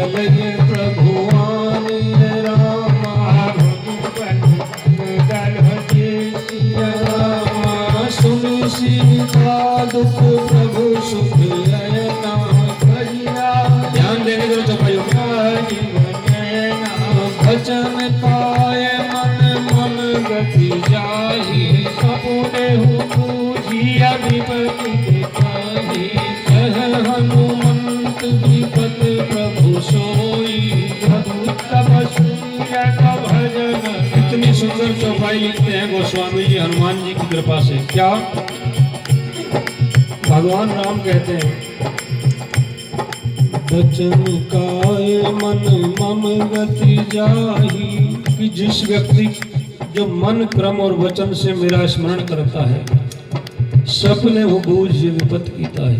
लगे प्रभुआन रामा रामा सुनि सीता दुख प्रभु सुख लेना भजिया। ध्यान देने दो तो भाइयों, वचन पाए मन मन गति जाहि सपुने बूझिया विपत्ति दिखाहि। कह हनुमंत विपत प्रभु सोई तब सुनियत भजन। इतनी सुंदर चौपाई लिखते हैं गोस्वामी जी हनुमान जी की कृपा से। क्या भगवान राम कहते हैं, वचन काय मन मम गति जाहि। कि जिस व्यक्ति जो मन क्रम और वचन से मेरा स्मरण करता है, सपने वो बूझ विपत्ति कीता है,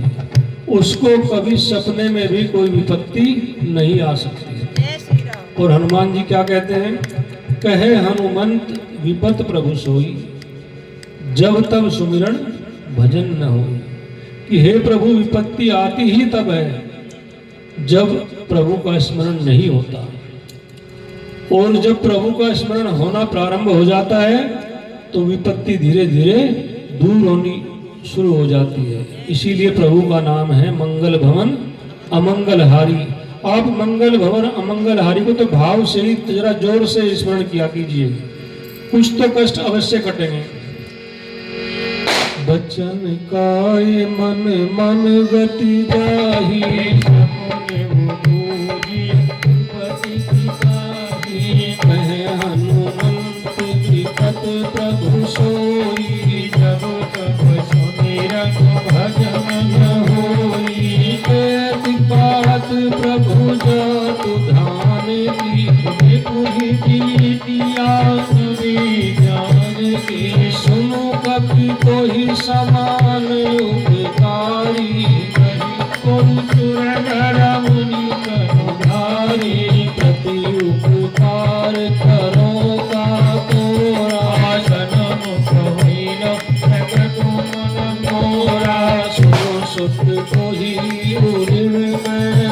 उसको कभी सपने में भी कोई विपत्ति नहीं आ सकती। और हनुमान जी क्या कहते हैं, कहे हनुमंत विपत प्रभु सोई जब तब सुमिरन भजन न हो। कि हे प्रभु, विपत्ति आती ही तब है जब प्रभु का स्मरण नहीं होता, और जब प्रभु का स्मरण होना प्रारंभ हो जाता है तो विपत्ति धीरे धीरे दूर होनी शुरू हो जाती है। इसीलिए प्रभु का नाम है मंगल भवन अमंगलहारी। आप मंगल भवन अमंगलहारी को तो भाव से ही जरा जोर से स्मरण किया कीजिए, कुछ तो कष्ट अवश्य कटेंगे। बचन काय मन मन गति जाहि कहे हनुमंत विपत प्रभु सोई जब तब सुमिरन भजन न होई। बात प्रभु जातु धान की पुहि दिया जान के। सुनो कपि कोई समान उपकारी मुनि करुधारी। प्रति उपकार करो का तोरा जन्म कहिन मन मोरा। सो सुत कोहि उर्व में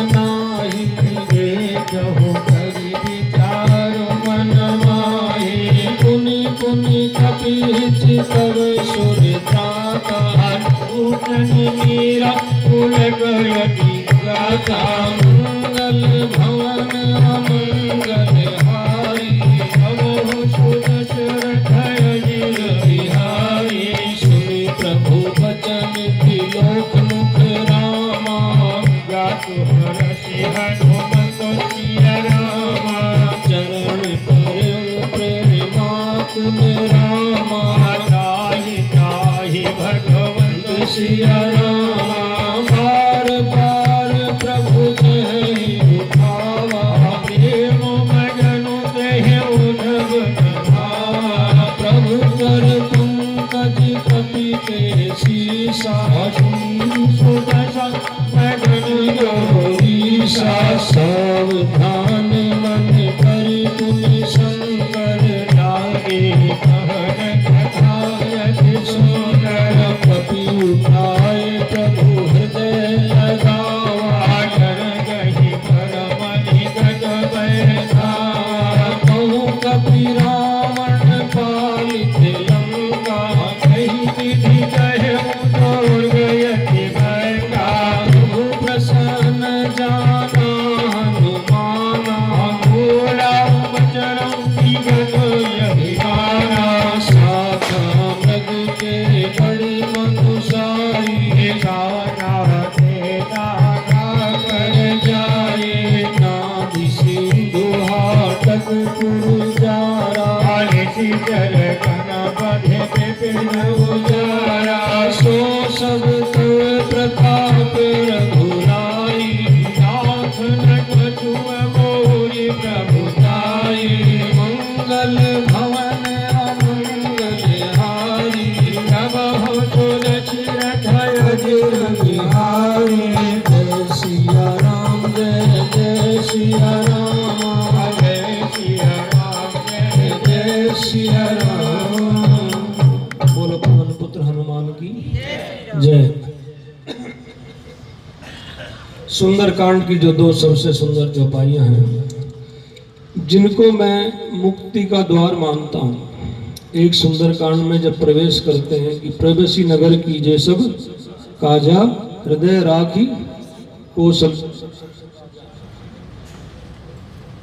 नाही देखो करि विचार मन माहि। पुनि पुनि कपि चितव सुर त्राता मीरा कुल गयति गाथा। मंगल भवन अमंगल हारी भवो सुदशरथ अजिर बिहारी। सुनि प्रभु वचन त्रिलोक मुख रामा गातु हरषि हनुमत सिया रामा। चरण पर प्रेमा कुल रामा ताहि ताहि भगवंत सिया रामा। बार बार प्रभु कहि उठावा प्रेम मगन देहि उद्धव भावा। प्रभु कर पंकज कपि के शीसा सुदशा मगन गौरीसा। सावधान मन कर पुनि शंकर लागे कहन कथा यति सुंदर। कपि उठाए प्रभु हृदय लगावा कर गहि परमनि गज बैठावा। कहु कपि रावण पालित लंका कहि विधि कहे दौड़ गयति बैठा। प्रभु प्रसन्न जाना हनुमाना घोड़ा बचरं विगत अभिमाना। साथा मृग के बड़ी मनुसारी गाना देता कर जाए। नाभि सिंधु हाटक पुरजारा जर कन बधे विपिन उजारा। सो सब प्रताप रघुराई नाथ न कछु मोहि प्रभुताई। मंगल भवन अमंगल हारी नभो सुदशरथ अजिर बिहारी। जय सिया राम जय जय सिया राम जय सिया राम जय जय सिया राम। बोलो पवन पुत्र हनुमान की जय। सुंदरकांड की जो दो सबसे सुंदर चौपाइयां हैं, जिनको मैं मुक्ति का द्वार मानता हूँ। एक सुंदरकांड में जब प्रवेश करते हैं कि प्रवेशी नगर की जे सब काजा हृदय राखी कौशल।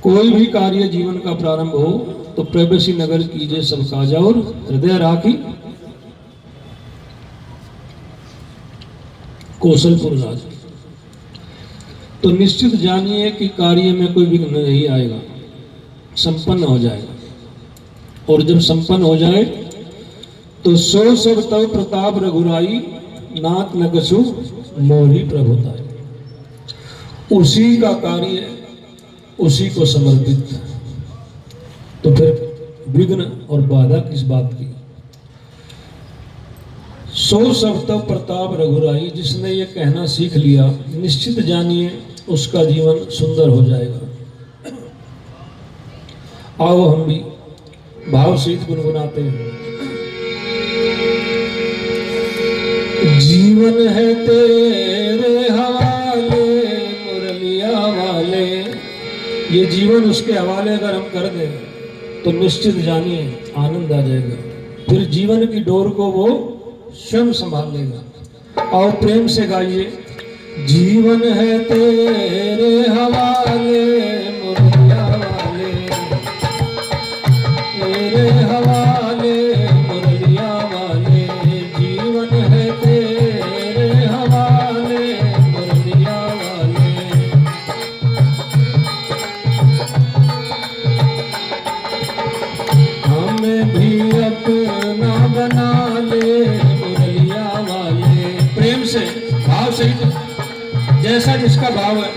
कोई भी कार्य जीवन का प्रारंभ हो तो प्रवेशी नगर कीजिए सब काजा और हृदय राखी कौशलपुर राज। तो निश्चित जानिए कि कार्य में कोई विघ्न नहीं आएगा, संपन्न हो जाएगा। और जब संपन्न हो जाए तो सो सब तव प्रताप रघुराई नाथ न कछु मोहि प्रभुताई। उसी का कार्य उसी को समर्पित। तो फिर विघ्न और बाधा किस बात की। सो सब तव प्रताप रघुराई, जिसने ये कहना सीख लिया निश्चित जानिए उसका जीवन सुंदर हो जाएगा। आओ हम भी भाव सहित गुनगुनाते हैं। जीवन है तेरे हवाले मुरलिया वाले। ये जीवन उसके हवाले अगर हम कर दें तो निश्चित जानिए आनंद आ जाएगा। फिर जीवन की डोर को वो स्वयं संभाल लेगा। और प्रेम से गाइए। जीवन है तेरे हवाले मुरलिया वाले, तेरे हवाले मुरलिया वाले। जीवन है तेरे हवाले मुरलिया वाले। हमें भी अपना बना ले मुरलिया वाले। प्रेम से भाव सहित जैसा जिसका भाव है।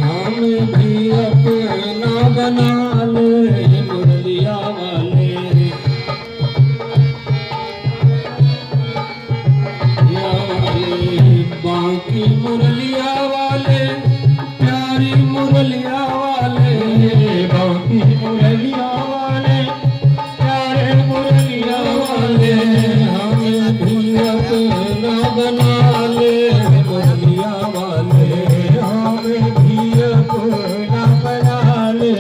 हमें भी अपना बना ले मुरलिया वाले। बाकी मुरलिया वाले प्यारी मुरलिया वाले। बाकी मुरलिया वाले प्यारे मुरलिया वाले। हमें भी अपना बना ले मुरलिया वाले। हमें भी अपना बना ले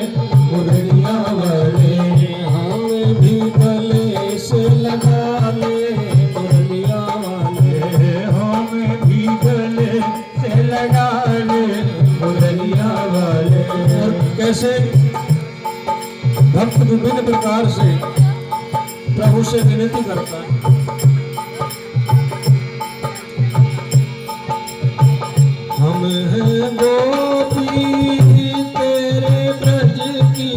मुरलिया वाले। हमें भी गले से लगा ले मुरलिया वाले। हमें भी गले से लगा ले मुरलिया वाले। और कैसे भक्त विभिन्न प्रकार से प्रभु से विनती करता है। हम हैं गोपी तेरे ब्रज की।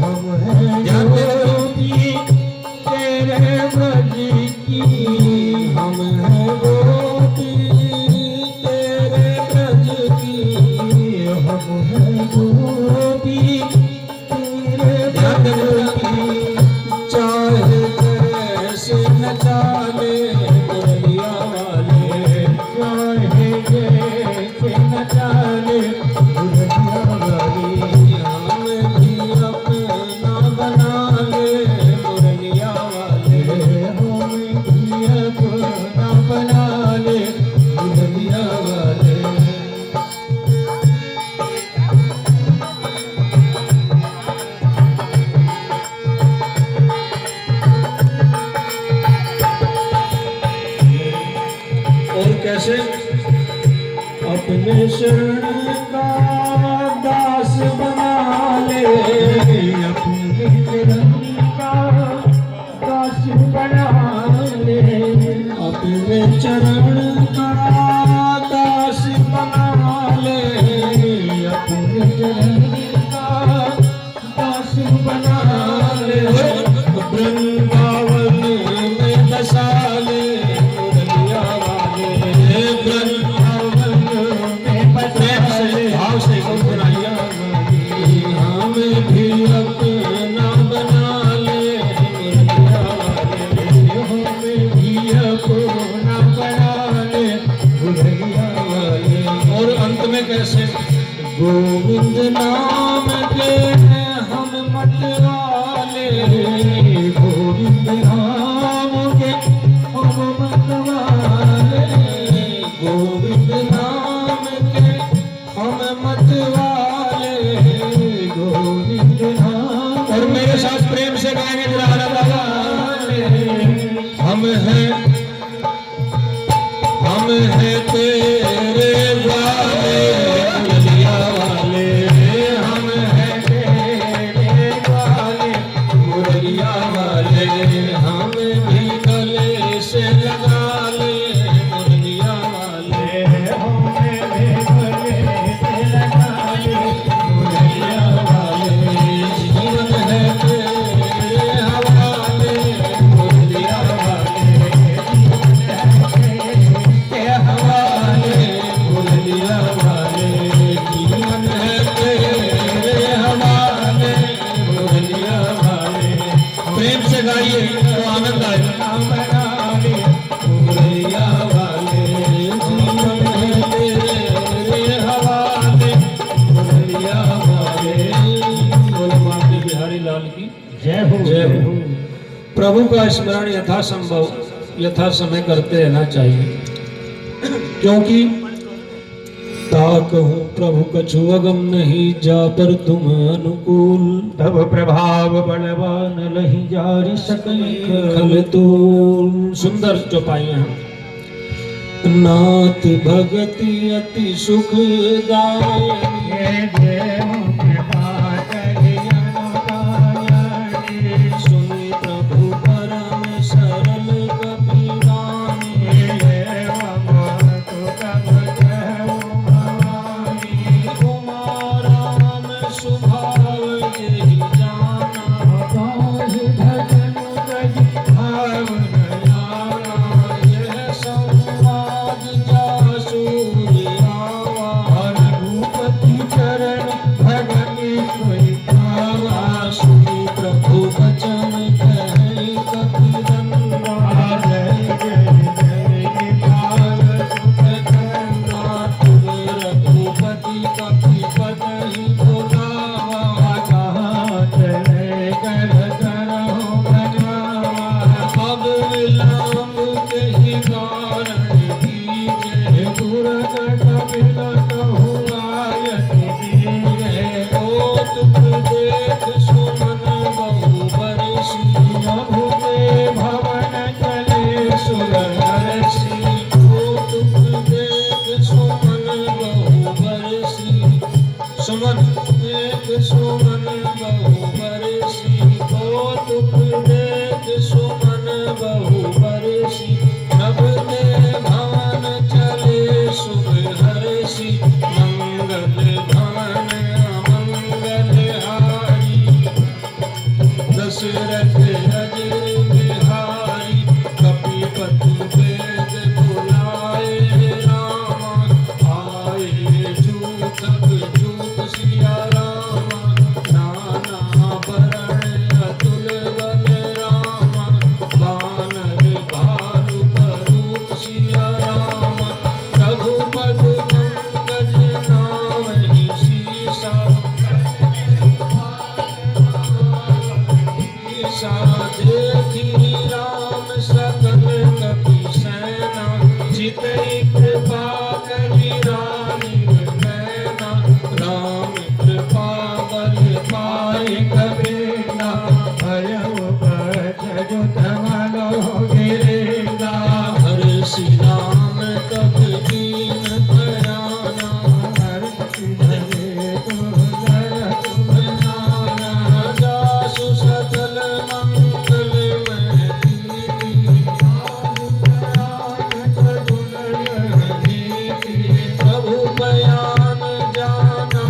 हम हैं गोपी तेरे ब्रज की। हम हैं गोपी तेरे ब्रज की। हम हैं गोपी तेरे ब्रज की। चाहे कैसे नचा ले मुरलिया वाले। चाहे कैसे नचा ले मुरलिया वाले। हमें भी अपना बना ले मुरलिया वाले। हमें भी अपना बना ले मुरलिया वाले। और कैसे अपने शरण का दास बना ले। अपने शरण का दास बना ले। अपने चरण का दास बना ले। अपने चरण का दास बना ले। वृंदावन में बसा ले मुरलिया वाले। वृंदावन में बसा ले। भाव से गुनगुनाइए। हमें भी अपना बना ले मुरलिया वाले। हमें भी अपना बना ले मुरलिया वाले। और अंत में कैसे गोविंद नाम के हम मतवाले। गोविंद नाम के हम मतवाले। गोविंद नाम के वाले गोविंद धाम। और मेरे साथ प्रेम से गाएंगे जरा बाबा। हम हैं तेरे वाले मुरलिया वाले, हम हैं तेरे वाले मुरलिया वाले, हम भी गले से लगा ले मुरलिया वाले, हमें भी गले से लगा ले मुरलिया वाले। जीवन है तेरे हवाले मुरलिया वाले, तेरे हवाले मुरलिया वाले, जीवन है तेरे हवाले मुरलिया वाले। प्रेम से गाइए तो आनंद आए। मुरलिया वाले जीवन है तेरे हवाले मुरलिया वाले। बोलो माता बिहारी लाल की जय हो, जय हो। प्रभु का स्मरण यथासंभव यथा समय करते रहना चाहिए, क्योंकि ताकहूँ प्रभु कछु अगम नहीं, जा पर तुम अनुकूल, तब प्रभाव बलवान लही जारी सकई खल तूल। सुंदर चौपाई हैं। नाथ भगति अति सुखदायक, सुनि प्रभु परम सरल कपिवानी, कुमाराम स्वभाव जेहि जाना, काहि भजन तज भाव न जाना। यह संवाद जासु आवा, रघुपति चरण भगति सोई पावा। सुनि प्रभु वचन कहि कपिवंदा, जय जय जय निभाग सुख कंदा। तुम रघुपति कपिपति बोलावा, कहाँ चले कर करहु बनावा। अब विलंब कहि कारण कीजे, तुरत कपिल कहु आयत कीजे। ओ तुक देख सुमन बहु बरसी, प्रभु के भवन चले सुर हरसी। ओ तुक देख सुमन बहु बरसी, सुमन एक सुमन बहु बरसी। ओ तुक देख सुमन बहु बरसी, प्रभु के भवन चले सुर हरसी। मंगल भवन अमंगल हारी, दशरथ अजर बिहारी। कपिपति वेद बुलाए रामा, आए जूतक जूत सिया रामा। नाना वरण अतुल बल रामा, वानर भालु स्वरूप सिया रामा। रघुपति पंकज नामहि सीसा, ईसा देखी राम सकल कपि सेना। जितहि कृपा करि रानी नैना, राम कृपा बल पाए कबीरा। भयउ बचजु धमलो गिरेला, हरषि राम तब दीन दयाना। हरषि भजे तुम तुम नाना, जासु सकल मंगल में कीर्ति। प्रभु बयान जाना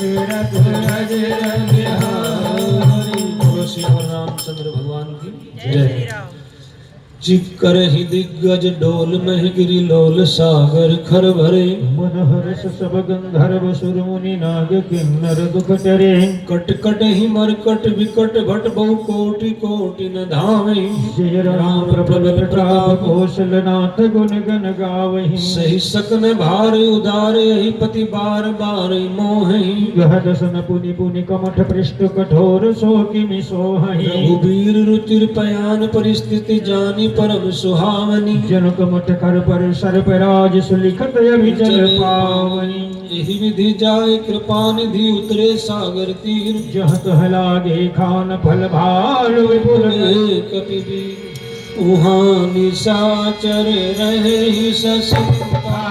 दशरथ अजर बिहारी। बोलो श्री रामचंद्र भगवान की जय श्री राम। चिक्कर ही दिग्गज डोल मह गिरी लोल सागर खर भरे। मन हर्ष सब गंधर्व सुर मुनि नाग किन्नर दुख टरे। कट कट ही मरकट विकट भट बहु कोटि कोटि न धावे। जय राम प्रबल प्रताप कौशलनाथ गुण गण गावहि। सही सकन भार उदार यही पति बार बार मोहि। यह दसन पुनि पुनि कमठ पृष्ठ कठोर सो किमि सोहहि। रघुबीर रुचिर पयान परिस्थिति जानी परम सुहावनी। जनक मठ कर पर सर्पराज सुलिखत अभिजन पावनी। यही विधि जाय कृपा निधि उतरे सागर तीर। जह तह लागे खान फल भाल विपुल कपि उहाँ निशाचर रहे ही ससंता।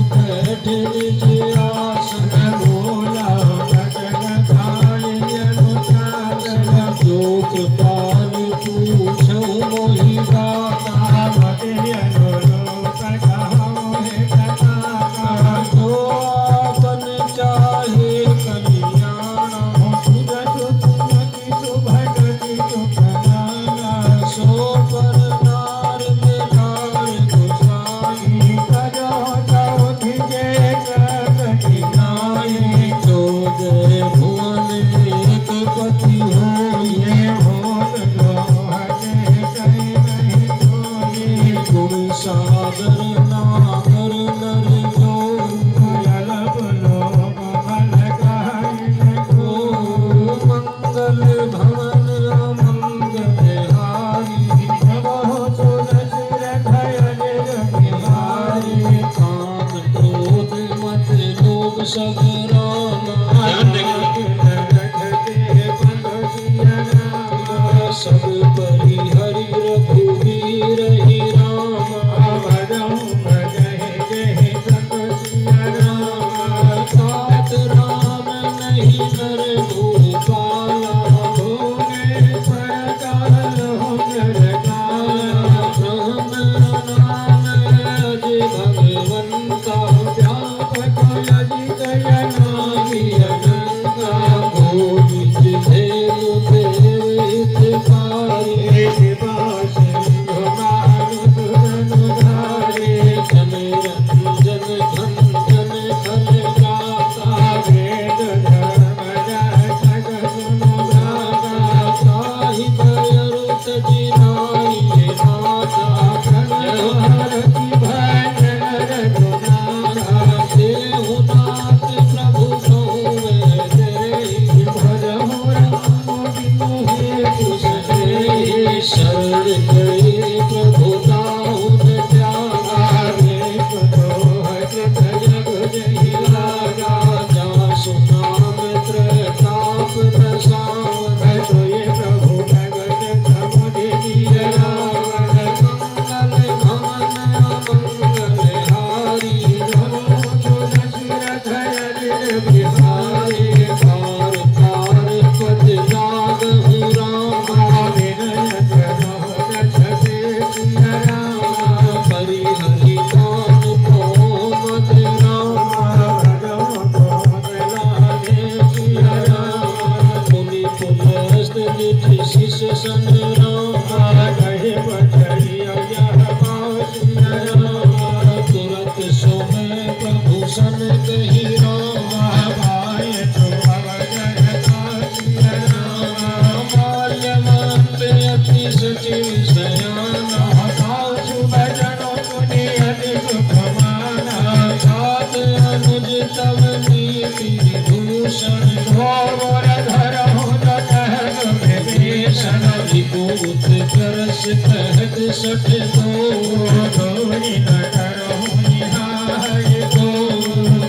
बैठ निज आसन बोला सब रामा ध्यान सब परि हरि रघुवीर ही रामा तात राम नहीं नर भूपाला ब्रह्म नाम अज भगवंता व्यापक अजित नामी अनंता भोजित धेनु देव हितकारी जन रंजन खंजन खल गाता साहिब अरुत जिनाई माता देहुनाथ प्रभु शरण गए प्रभु दाऊद त्यागा राजा सुनाम प्रताप प्रसाद मंगल भवन अमंगल हारी बिहारी पार पार पद लागहु रामा परि हरि नाम मोहम्मद मुनि पुलस्त निज शिष सन तुरत सोमे प्रभु सन कही रामा माल्यवंत अति सचिव सयाना सात अनुज तव नीति विभूषण विभूत करस कहत सठ दो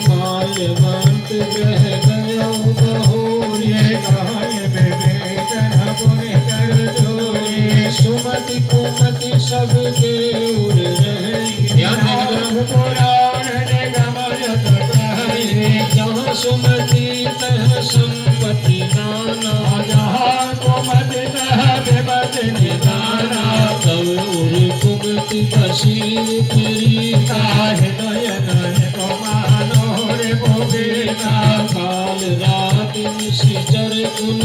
माल्यवंत ग्रह गयो बहोरी सुमति कुमति सब देउर जहाँ सुमति तह संपत्ति नाना तव उर कुमति बसीर प्रीता काल रात निशिचर गुण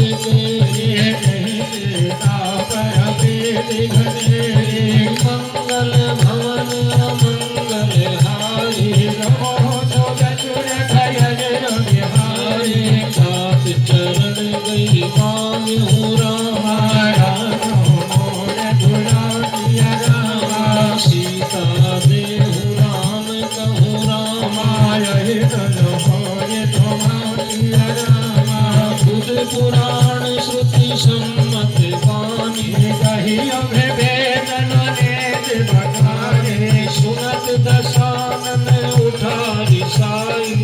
मंगल भवन अमंगल हारी तात चरण गई मान्यु रामा सीता देहु राम कहु रामा बुध पुराण श्रुति सम्मत वाणी सुनत दशानन उठारी साई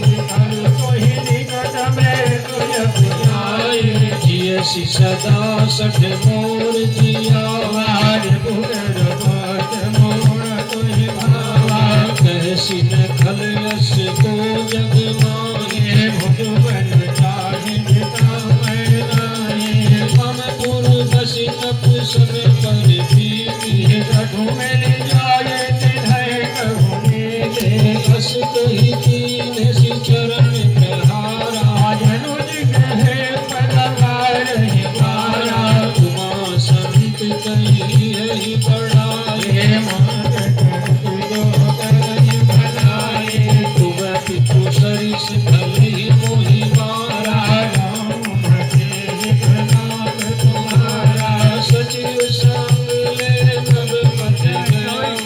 जियसि सदा सठ मोर जिया कहसी न खल यस को जग माहे मम पुरु दसी तप समय पर प्रीति बस कही दीन सि चरण प्रहारा उमा संत कही यही पढ़ाए तुम पितु सरिस भले मोहि मारा सचिव संग ले तब पथ गए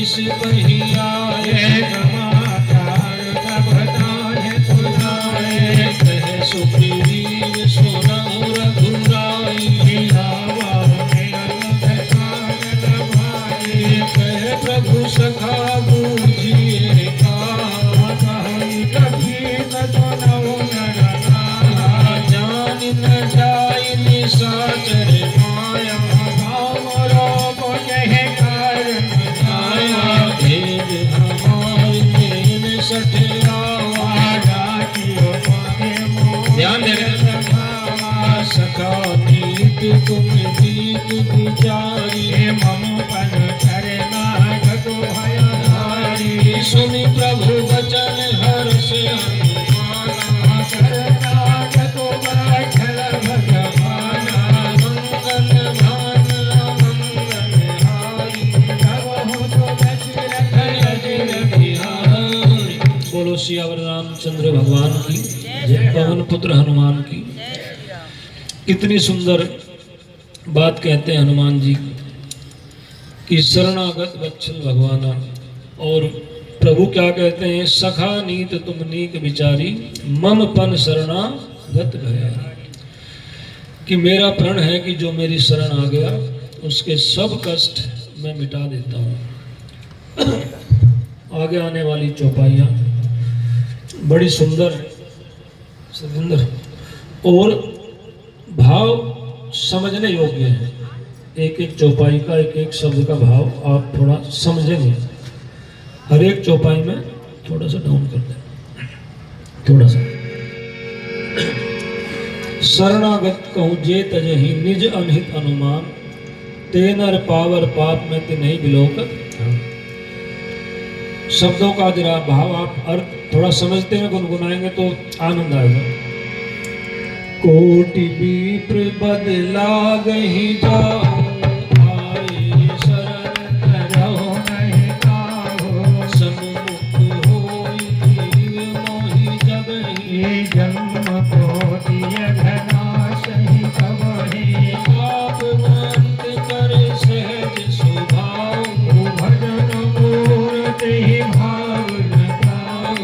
शीश बही आए समाचार सब ताहे सुनाए कह सुग्रीव सुनहु रघुराई हिलावा में अनुसार भाई कह प्रभु सखा बूझिए कहीं कभी न सुनऊ नरना जान न जाय निशाचर माया हमरो को यह कारण आया भेद हमार नेन सठियावा राखियो पावे मोह ध्यान दे रहे सखा नीत तुम गीत विचारी मम पन करना घटो भयहारी सुनि प्रभु वचन हर्ष अनुमाना करना घटो बैठल भगवाना मंगल भान मंगल हारी कबहु तो दशरथ अजर बिहारी। बोलो सियावर रामचंद्र भगवान की जय, पवन पुत्र हनुमान की। कितनी सुंदर बात कहते हैं हनुमान जी कि शरणागत वत्सल भगवाना। और प्रभु क्या कहते हैं, सखा नीत तुम नीक विचारी मम पन शरणागत गया, कि मेरा प्रण है कि जो मेरी शरण आ गया उसके सब कष्ट मैं मिटा देता हूँ। आगे आने वाली चौपाइयाँ बड़ी सुंदर सुंदर और भाव समझने योग्य है। एक एक चौपाई का एक एक शब्द का भाव आप थोड़ा समझेंगे। हर एक चौपाई में थोड़ा सा डाउन कर दें, थोड़ा सा। शरणागत कहूँ जे तजहि निज अनहित अनुमान, ते नर पावर पाप में ते नहीं बिलोकत। शब्दों का दिरा भाव आप अर्थ थोड़ा समझते हैं, गुनगुनाएंगे तो आनंद आएगा। कोटि विप्र बदला गही जाओ, आए शरण रहो नहीं काहो सन्मुख होई धीर मोहि जबहि। ये जन्म को दिय घना सही कबही आप मंत कर सहज स्वभाव, भजन मूर्ति भाव न पाओ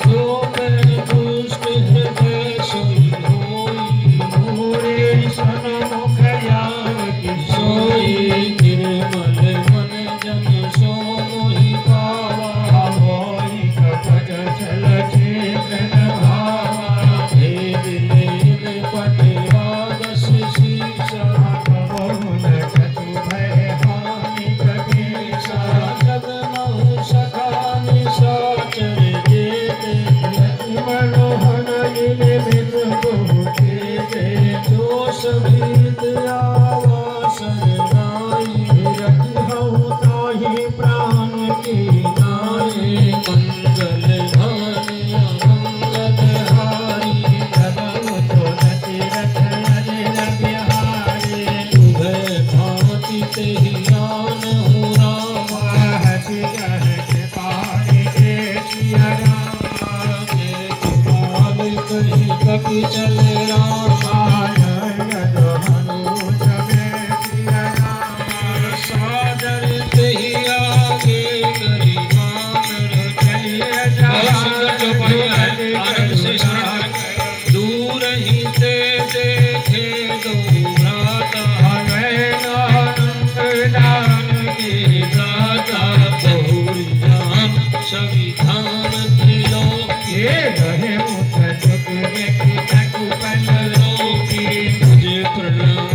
जो मैं दुष्ट हृदय सोई होई। मोरे सन्मुख याव की सोई निर्मल मन जन सो मोहि पावा। होई कपट चल चेतन भावा भेद लेन पठवा दस शीशा, कबहु न कछु भय हानि कपीसा जग महु सखा निशाचर जेते। मनोहर लीले बिन बहु तेजे जो सभीत आवा शरणाई, रखहु ताहि प्राण की नाई मंगल भान अमंगल हारी। कबहु तो दशरथ अजर बिहारी उभय भांति तेहि आनहु रामा, हसि कहत पाहि देखिया रामा एक बाल कहि कपि चल रामा। सादर तेहि आगे करि बानर चलिए जाए। आनंद से स्मरण करें। दूर ही ते देखे दो भ्राता, के भ्राता बहुरी जान संविधान त्रिलोक मुझे प्रणाम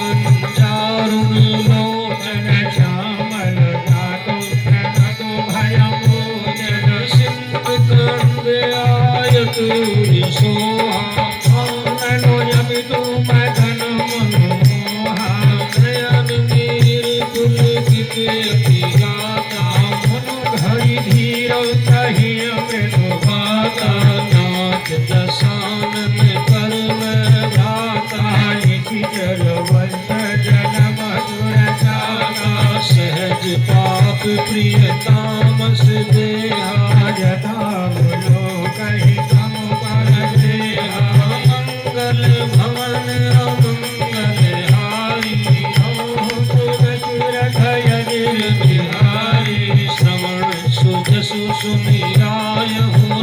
कंचारुण लोचन सिंध कंद आयत सोहा। नयन नीर पुलकित अति गाता, नाथ दशानन कर्म भ्राता। सहज पाप प्रिय तामस देहा, मंगल भवन अमंगल हारी। बिहारी जसु सुनिराय हूँ